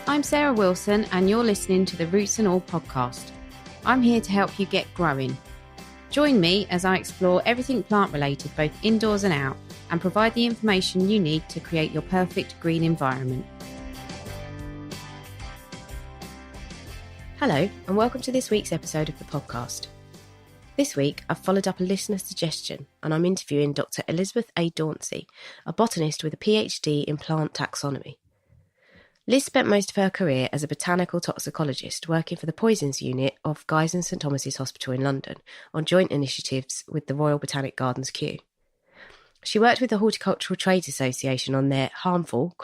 I'm Sarah Wilson and you're listening to the Roots and All podcast. I'm here to help you get growing. Join me as I explore everything plant related both indoors and out and provide the information you need to create your perfect green environment. Hello and welcome to this week's episode of the podcast. This week I've followed up a listener suggestion and I'm interviewing Dr Liz Dauncey, a botanist with a PhD in plant taxonomy. Liz spent most of her career as a botanical toxicologist working for the Poisons Unit of Guy's and St Thomas's Hospital in London on joint initiatives with the Royal Botanic Gardens Kew. She worked with the Horticultural Trades Association on their harmful ?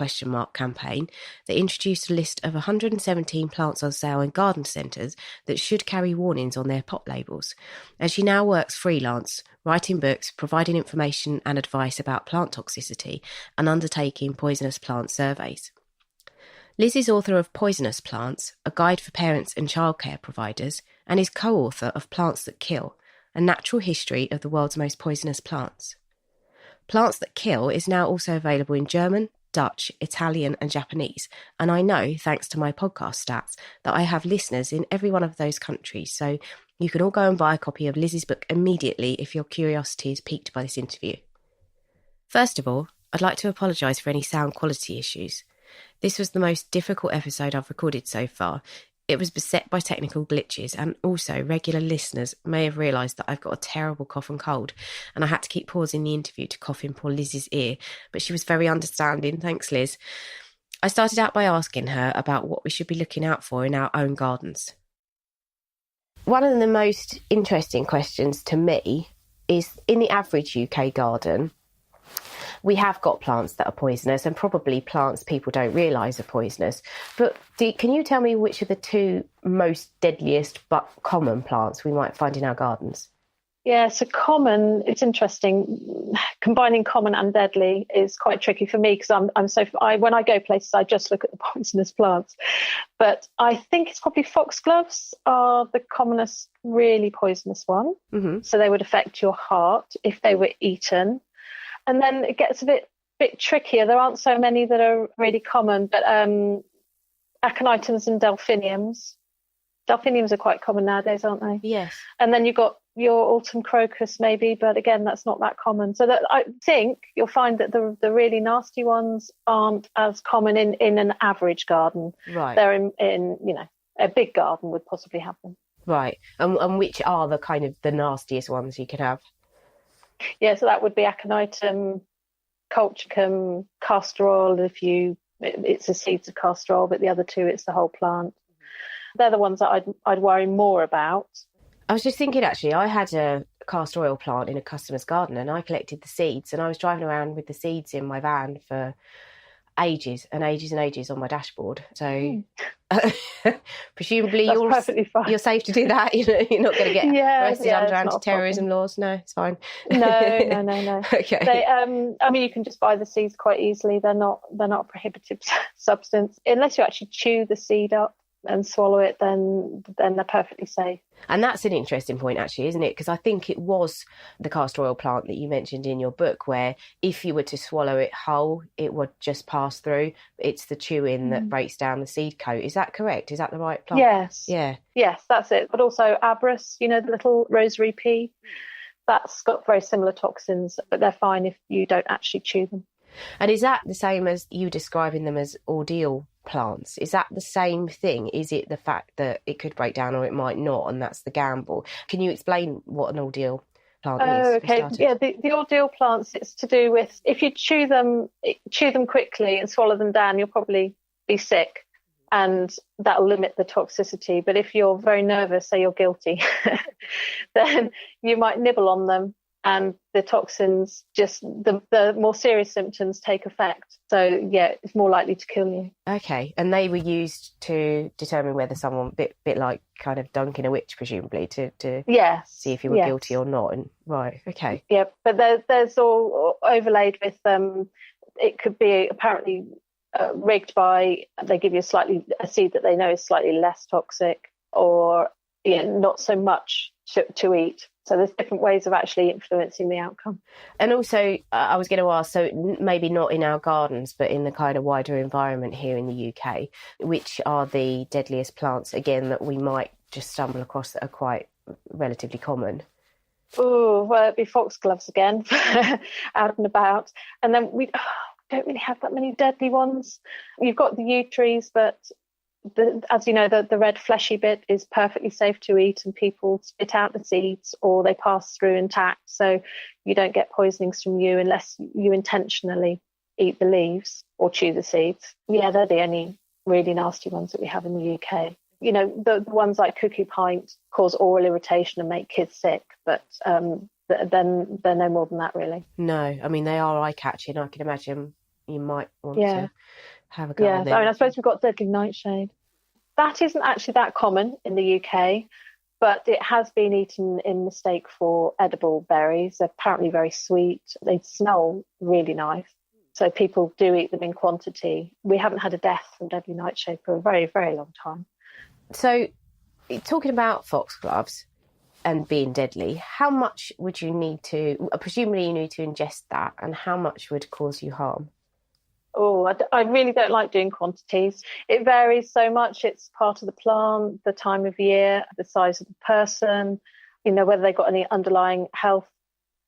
Campaign that introduced a list of 117 plants on sale in garden centres that should carry warnings on their pot labels. And she now works freelance, writing books, providing information and advice about plant toxicity and undertaking poisonous plant surveys. Liz is author of Poisonous Plants, a guide for parents and childcare providers, and is co-author of Plants That Kill, a natural history of the world's most poisonous plants. Plants That Kill is now also available in German, Dutch, Italian and Japanese, and I know, thanks to my podcast stats, that I have listeners in every one of those countries, so you can all go and buy a copy of Liz's book immediately if your curiosity is piqued by this interview. First of all, I'd like to apologise for any sound quality issues. This was the most difficult episode I've recorded so far. It was beset by technical glitches and also regular listeners may have realised that I've got a terrible cough and cold and I had to keep pausing the interview to cough in poor Liz's ear, but she was very understanding. Thanks, Liz. I started out by asking her about what we should be looking out for in our own gardens. One of the most interesting questions to me is, in the average UK garden, we have got plants that are poisonous and probably plants people don't realise are poisonous. But can you tell me which are the two most deadliest but common plants we might find in our gardens? Yeah, so common, it's interesting. Combining common and deadly is quite tricky for me because when I go places, I just look at the poisonous plants. But I think it's probably foxgloves are the commonest really poisonous one. Mm-hmm. So they would affect your heart if they were eaten. And then it gets a bit trickier. There aren't so many that are really common, but aconitum's and delphiniums. Delphiniums are quite common nowadays, aren't they? Yes. And then you've got your autumn crocus maybe, but again, that's not that common. So that I think you'll find that the really nasty ones aren't as common in an average garden. Right. They're in a big garden would possibly have them. Right. And which are the kind of the nastiest ones you could have? Yeah, so that would be aconitum, colchicum, castor oil. It's the seeds of castor oil, but the other two, it's the whole plant. They're the ones that I'd worry more about. I was just thinking, actually, I had a castor oil plant in a customer's garden and I collected the seeds and I was driving around with the seeds in my van for ages and ages and ages on my dashboard. So presumably you're safe to do that. You're not going to get arrested under anti-terrorism laws. No, it's fine. No. Okay. You can just buy the seeds quite easily. They're not a prohibitive substance unless you actually chew the seed up and swallow it, then they're perfectly safe. And that's an interesting point, actually, isn't it? Because I think it was the castor oil plant that you mentioned in your book where if you were to swallow it whole, it would just pass through. It's the chewing that breaks down the seed coat. Is that correct? Is that the right plant? Yes. Yeah. Yes, that's it. But also abrus, the little rosary pea, that's got very similar toxins, but they're fine if you don't actually chew them. And is that the same as you describing them as ordeal plants? Is that the same thing? Is it the fact that it could break down or it might not, and that's the gamble? Can you explain what an ordeal plant is? Okay. Yeah, the ordeal plants, it's to do with if you chew them quickly and swallow them down, you'll probably be sick, and that'll limit the toxicity. But if you're very nervous, say you're guilty, then you might nibble on them. And the toxins, just the more serious symptoms take effect. So, yeah, it's more likely to kill you. Okay. And they were used to determine whether someone, bit like kind of dunking a witch, presumably, to see if you were guilty or not. And right, okay. Yeah, but there's all overlaid with it could be apparently rigged by, they give you a seed that they know is slightly less toxic or not so much to eat. So there's different ways of actually influencing the outcome. And also, I was going to ask, so maybe not in our gardens, but in the kind of wider environment here in the UK, which are the deadliest plants, again, that we might just stumble across that are quite relatively common? Oh, well, it'd be foxgloves again, out and about. And then we don't really have that many deadly ones. You've got the yew trees, but as you know, the red fleshy bit is perfectly safe to eat, and people spit out the seeds or they pass through intact. So you don't get poisonings from yew unless you intentionally eat the leaves or chew the seeds. Yeah, they're the only really nasty ones that we have in the UK. You know, the ones like cuckoo pint cause oral irritation and make kids sick, but then they're no more than that, really. No, I mean, they are eye-catching. I can imagine you might want to have a go on them. I mean, I suppose we've got deadly nightshade. That isn't actually that common in the UK, but it has been eaten in mistake for edible berries. They're apparently very sweet. They smell really nice. So people do eat them in quantity. We haven't had a death from deadly nightshade for a very, very long time. So, talking about foxgloves and being deadly, how much would you need to, presumably you need to ingest that, and how much would cause you harm? Oh, I really don't like doing quantities. It varies so much. It's part of the plant, the time of year, the size of the person, you know, whether they've got any underlying health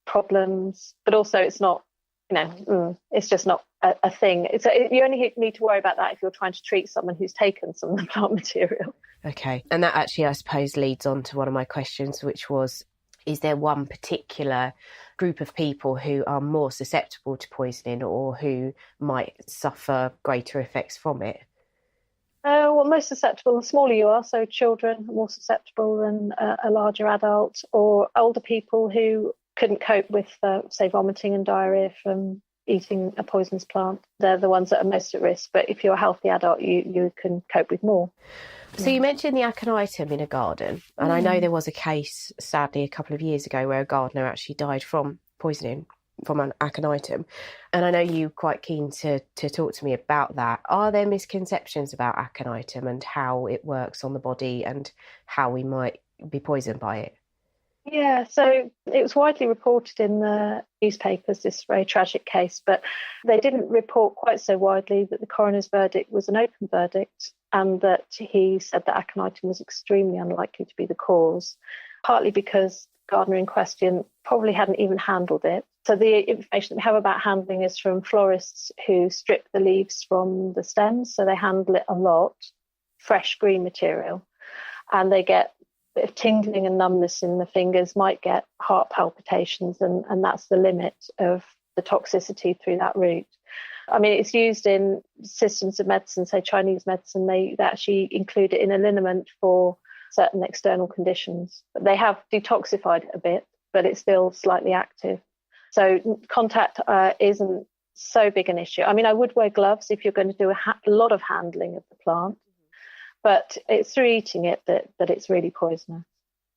problems. But also it's not, you know, it's just not a thing. You only need to worry about that if you're trying to treat someone who's taken some of the plant material. Okay. And that actually, I suppose, leads on to one of my questions, which was, is there one particular group of people who are more susceptible to poisoning or who might suffer greater effects from it? Well, most susceptible, the smaller you are, so children are more susceptible than a larger adult, or older people who couldn't cope with, say, vomiting and diarrhoea from eating a poisonous plant. They're the ones that are most at risk. But if you're a healthy adult, you can cope with more. So you mentioned the aconitum in a garden, and I know there was a case, sadly, a couple of years ago where a gardener actually died from poisoning from an aconitum. And I know you're quite keen to talk to me about that. Are there misconceptions about aconitum and how it works on the body and how we might be poisoned by it? Yeah, so it was widely reported in the newspapers, this very tragic case, but they didn't report quite so widely that the coroner's verdict was an open verdict and that he said that aconitum was extremely unlikely to be the cause, partly because the gardener in question probably hadn't even handled it. So the information that we have about handling is from florists who strip the leaves from the stems, so they handle it a lot, fresh green material, and they get bit of tingling and numbness in the fingers, might get heart palpitations, and that's the limit of the toxicity through that route. I mean, it's used in systems of medicine, say Chinese medicine, they actually include it in a liniment for certain external conditions. But they have detoxified it a bit, but it's still slightly active. So contact isn't so big an issue. I mean, I would wear gloves if you're going to do a lot of handling of the plant. But it's through eating it that it's really poisonous.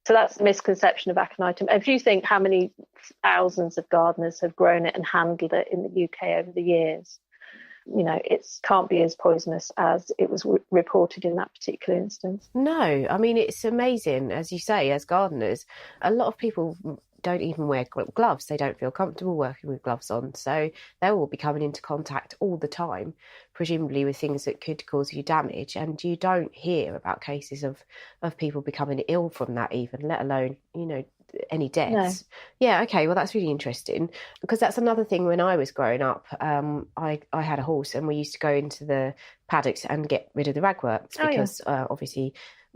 So that's the misconception of aconitum. If you think how many thousands of gardeners have grown it and handled it in the UK over the years, you know, it can't be as poisonous as it was reported in that particular instance. No, I mean, it's amazing, as you say, as gardeners, a lot of people don't even wear gloves. They don't feel comfortable working with gloves on. So they will be coming into contact all the time, presumably with things that could cause you damage. And you don't hear about cases of people becoming ill from that even, let alone, you know, any deaths. No. Yeah, okay, well, that's really interesting, because that's another thing. When I was growing up, I had a horse and we used to go into the paddocks and get rid of the ragworts because obviously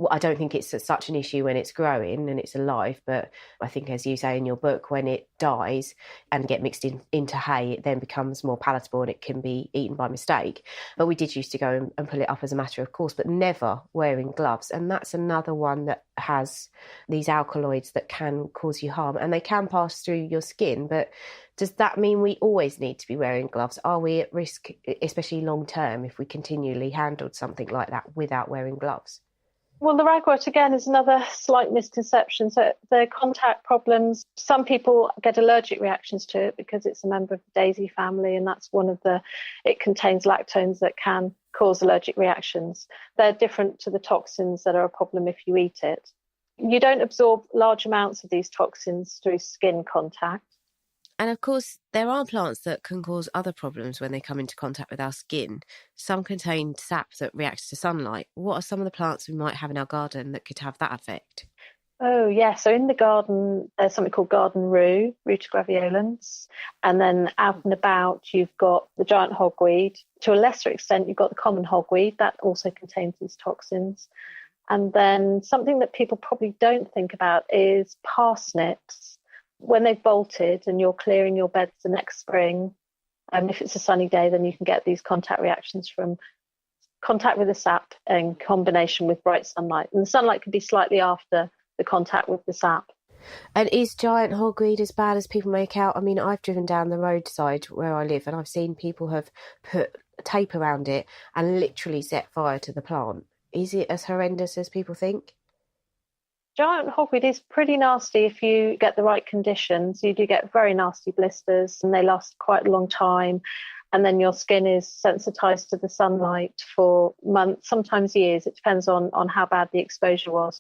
I don't think it's such an issue when it's growing and it's alive, but I think, as you say in your book, when it dies and get mixed into hay, it then becomes more palatable and it can be eaten by mistake. But we did used to go and pull it up as a matter of course, but never wearing gloves. And that's another one that has these alkaloids that can cause you harm, and they can pass through your skin. But does that mean we always need to be wearing gloves? Are we at risk, especially long term, if we continually handled something like that without wearing gloves? Well, the ragwort, again, is another slight misconception. So the contact problems, some people get allergic reactions to it because it's a member of the daisy family, and that's it contains lactones that can cause allergic reactions. They're different to the toxins that are a problem if you eat it. You don't absorb large amounts of these toxins through skin contact. And of course, there are plants that can cause other problems when they come into contact with our skin. Some contain sap that reacts to sunlight. What are some of the plants we might have in our garden that could have that effect? Oh, yeah. So in the garden, there's something called garden rue, Ruta graveolens. And then out and about, you've got the giant hogweed. To a lesser extent, you've got the common hogweed. That also contains these toxins. And then something that people probably don't think about is parsnips. When they've bolted and you're clearing your beds the next spring, if it's a sunny day, then you can get these contact reactions from contact with the sap in combination with bright sunlight. And the sunlight can be slightly after the contact with the sap. And is giant hogweed as bad as people make out? I mean, I've driven down the roadside where I live and I've seen people have put tape around it and literally set fire to the plant. Is it as horrendous as people think? Giant hogweed is pretty nasty if you get the right conditions. You do get very nasty blisters and they last quite a long time. And then your skin is sensitized to the sunlight for months, sometimes years. It depends on how bad the exposure was.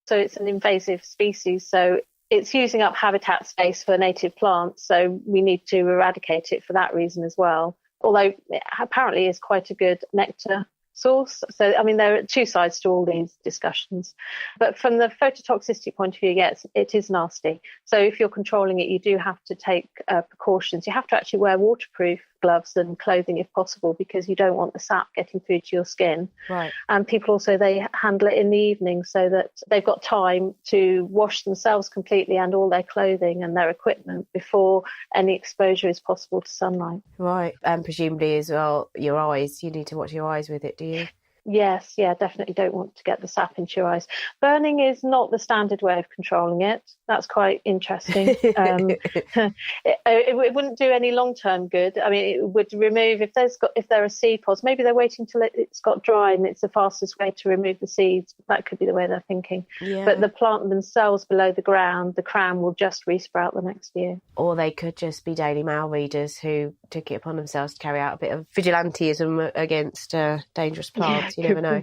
So it's an invasive species. So it's using up habitat space for native plants. So we need to eradicate it for that reason as well. Although it apparently is quite a good nectar source. So, I mean, there are two sides to all these discussions. But from the phototoxicity point of view, yes, it is nasty. So if you're controlling it, you do have to take precautions. You have to actually wear waterproof gloves and clothing if possible, because you don't want the sap getting through to your skin. Right. And people also, they handle it in the evening so that they've got time to wash themselves completely and all their clothing and their equipment before any exposure is possible to sunlight. Right. And presumably as well, your eyes, you need to watch your eyes with it, do you? Yes, yeah, definitely don't want to get the sap into your eyes. Burning is not the standard way of controlling it. That's quite interesting. It wouldn't do any long-term good. I mean, it would remove, if there are seed pods, maybe they're waiting till it's got dry and it's the fastest way to remove the seeds. That could be the way they're thinking. Yeah. But the plant themselves below the ground, the crown will just resprout the next year. Or they could just be Daily Mail readers who took it upon themselves to carry out a bit of vigilantism against dangerous plants. You never know.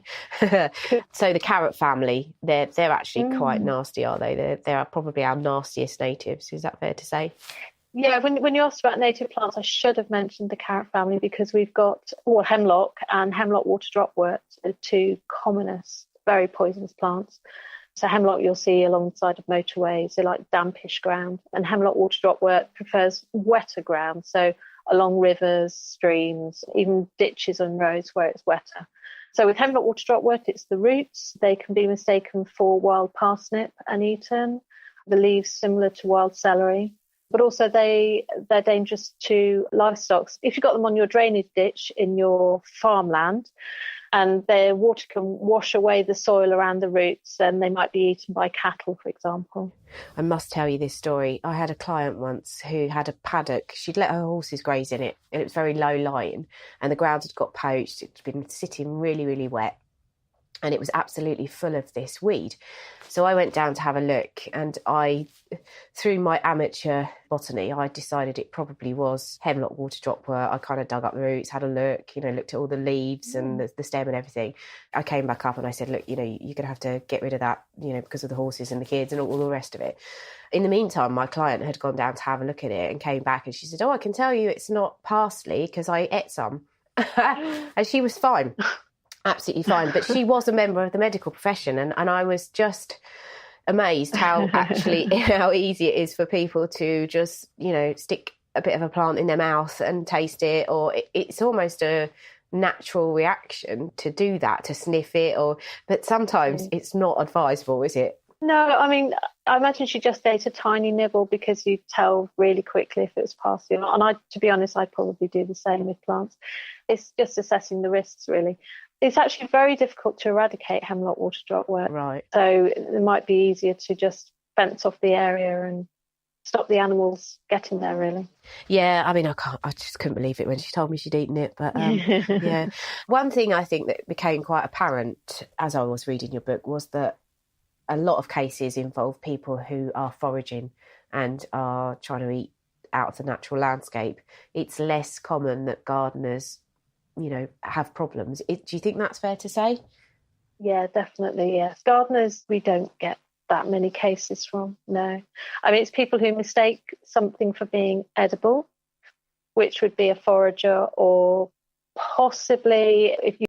So the carrot family, they're actually quite nasty, are they? They are probably our nastiest natives. Is that fair to say? Yeah, when you asked about native plants, I should have mentioned the carrot family, because we've got hemlock and hemlock water dropwort are two commonest, very poisonous plants. So hemlock you'll see along the side of motorways, they like dampish ground, and hemlock water dropwort prefers wetter ground, so along rivers, streams, even ditches and roads where it's wetter. So with hemlock water dropwort, it's the roots. They can be mistaken for wild parsnip and eaten. The leaves similar to wild celery. But also they're dangerous to livestock. If you've got them on your drainage ditch in your farmland and their water can wash away the soil around the roots, then they might be eaten by cattle, for example. I must tell you this story. I had a client once who had a paddock. She'd let her horses graze in it, and it was very low lying, and the ground had got poached. It'd been sitting really, really wet, and it was absolutely full of this weed. So I went down to have a look, and through my amateur botany, I decided it probably was hemlock water dropwort. I kind of dug up the roots, had a look, looked at all the leaves and the stem and everything. I came back up and I said, look, you're going to have to get rid of that, because of the horses and the kids and all the rest of it. In the meantime, my client had gone down to have a look at it and came back and she said, I can tell you it's not parsley because I ate some. And she was fine. Absolutely fine. But she was a member of the medical profession, and I was just amazed how easy it is for people to just, stick a bit of a plant in their mouth and taste it, or it's almost a natural reaction to do that, to sniff it, but sometimes it's not advisable, is it? No, I mean, I imagine she just ate a tiny nibble because you tell really quickly if it was parsley or not. And to be honest, I'd probably do the same with plants. It's just assessing the risks, really. It's actually very difficult to eradicate hemlock water dropwort. Right. So it might be easier to just fence off the area and stop the animals getting there, really. Yeah, I mean, I just couldn't believe it when she told me she'd eaten it. But yeah. One thing I think that became quite apparent as I was reading your book was that a lot of cases involve people who are foraging and are trying to eat out of the natural landscape. It's less common that gardeners have problems. Do you think that's fair to say? Yeah, definitely, yes. Gardeners, we don't get that many cases from. No. I mean, it's people who mistake something for being edible, which would be a forager, or possibly if you